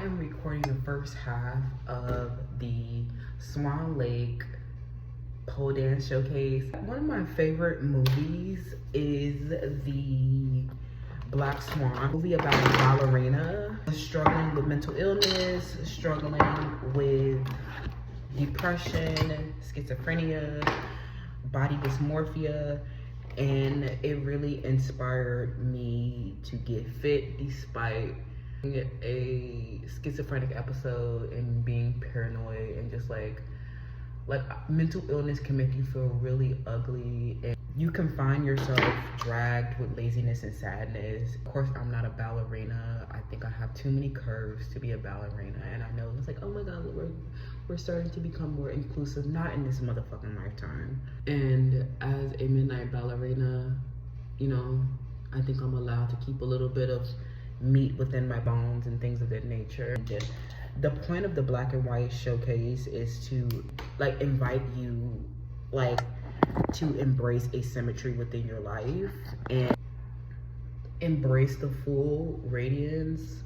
am recording the first half of the Swan Lake pole dance showcase. One of my favorite movies is the Black Swan, movie about a ballerina struggling with mental illness, struggling with depression, schizophrenia, body dysmorphia, and it really inspired me to get fit despite a schizophrenic episode and being paranoid, and just like mental illness can make you feel really ugly, and you can find yourself dragged with laziness and sadness. Of course, I'm not a ballerina. I think I have too many curves to be a ballerina, and I know it's like, oh my god, we're starting to become more inclusive. Not in this motherfucking lifetime. And as a midnight ballerina, you know, I think I'm allowed to keep a little bit of meat within my bones and things of that nature. The point of the Black and White showcase is to like invite you to embrace asymmetry within your life and embrace the full radiance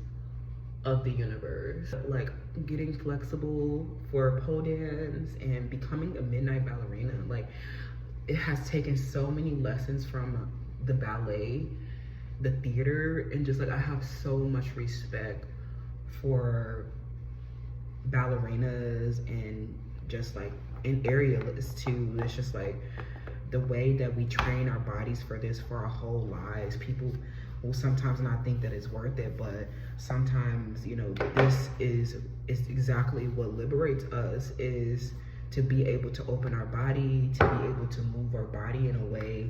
of the universe. Like getting flexible for pole dance and becoming a midnight ballerina, like it has taken so many lessons from the ballet, the theater, and just like I have so much respect for ballerinas and just like in aerialists too. It's just like the way that we train our bodies for this for our whole lives. People will sometimes not think that it's worth it, but sometimes, you know, this is exactly what liberates us, is to be able to open our body, to be able to move our body in a way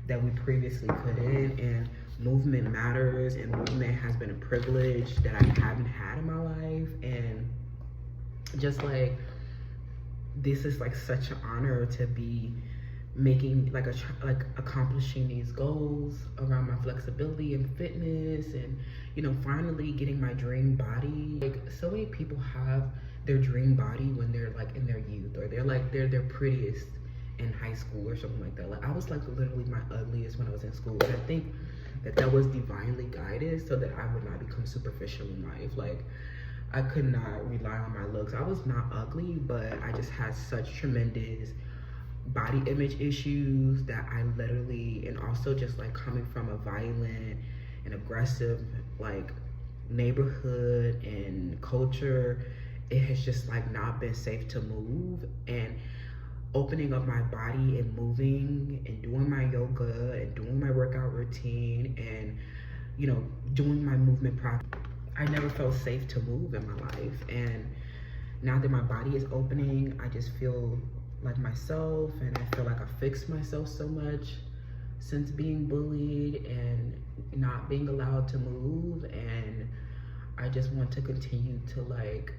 that we previously couldn't. And movement matters, and movement has been a privilege that I haven't had in my life. And just like, this is like such an honor to be making like accomplishing these goals around my flexibility and fitness, and you know, finally getting my dream body. Like so many people have their dream body when they're like in their youth, or they're their prettiest in high school or something like that. Like I was like literally my ugliest when I was in school, and I think that was divinely guided so that I would not become superficial in life. Like I could not rely on my looks. I was not ugly, but I just had such tremendous body image issues that I literally, and also just like coming from a violent and aggressive like neighborhood and culture, it has just like not been safe to move. And opening up my body and moving and doing my yoga and doing my workout routine and, you know, doing my movement practice, I never felt safe to move in my life. And now that my body is opening, I just feel like myself, and I feel like I fixed myself so much since being bullied and not being allowed to move. And I just want to continue to like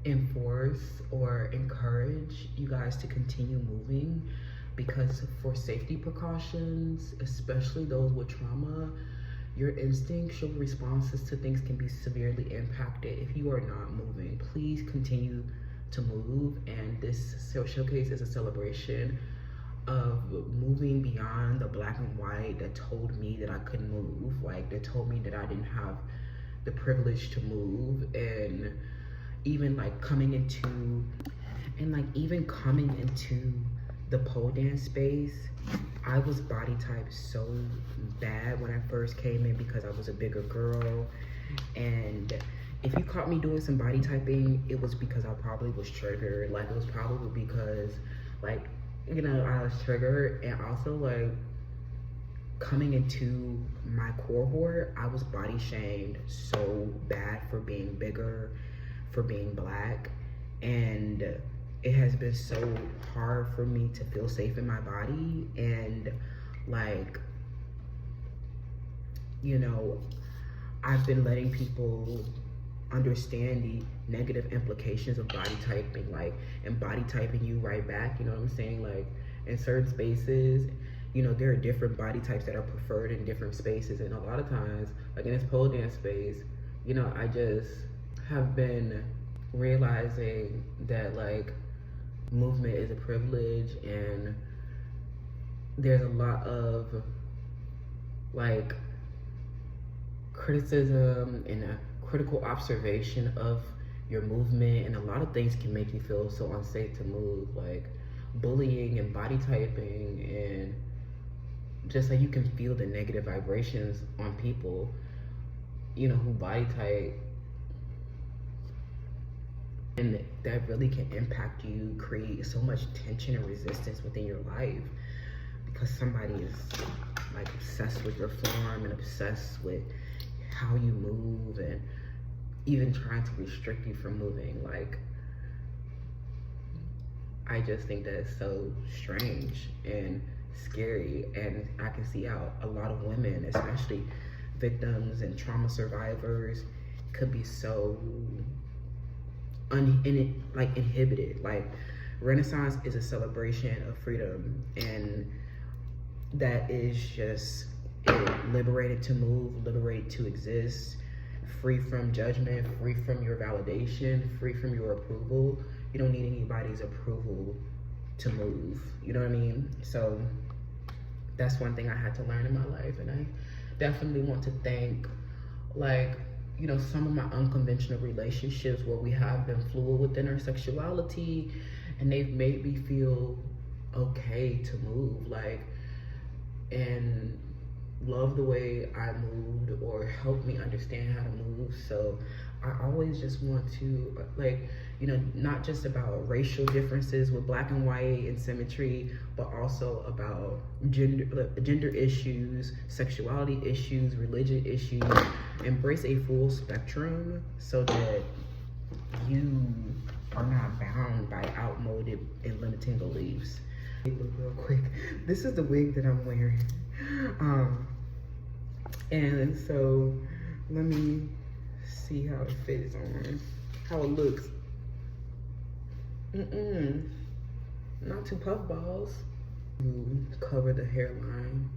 enforce or encourage you guys to continue moving, because for safety precautions, especially those with trauma, your instinctual responses to things can be severely impacted if you are not moving. Please continue to move, and this showcase is a celebration of moving beyond the black and white that told me that I couldn't move, like that told me that I didn't have the privilege to move. And even like coming into the pole dance space, I was body type so bad when I first came in because I was a bigger girl. And if you caught me doing some body typing, it was because I probably was triggered. Like it was probably because like, you know, I was triggered. And also like coming into my cohort, I was body shamed so bad for being bigger, for being black. And it has been so hard for me to feel safe in my body. And like, you know, I've been letting people understand the negative implications of body typing, like, and body typing you right back, you know what I'm saying? Like in certain spaces, you know, there are different body types that are preferred in different spaces. And a lot of times, like in this pole dance space, you know, I just have been realizing that like movement is a privilege, and there's a lot of like criticism and critical observation of your movement, and a lot of things can make you feel so unsafe to move, like bullying and body typing, and just like you can feel the negative vibrations on people, you know, who body type, and that really can impact you, create so much tension and resistance within your life because somebody is like obsessed with your form and obsessed with how you move and even trying to restrict you from moving. Like, I just think that it's so strange and scary, and I can see how a lot of women, especially victims and trauma survivors, could be so inhibited. Like, Renaissance is a celebration of freedom, and that is just liberated to move, liberated to exist, free from judgment, free from your validation, free from your approval. You don't need anybody's approval to move, you know what I mean? So that's one thing I had to learn in my life, and I definitely want to thank, like, you know, some of my unconventional relationships where we have been fluid within our sexuality, and they've made me feel okay to move, like, and love the way I moved or help me understand how to move. So I always just want to, like, you know, not just about racial differences with black and white and symmetry, but also about gender issues, sexuality issues, religion issues. Embrace a full spectrum so that you are not bound by outmoded and limiting beliefs. Real quick, this is the wig that I'm wearing. And so let me see how it fits on, how it looks. Not too puff balls. Cover the hairline.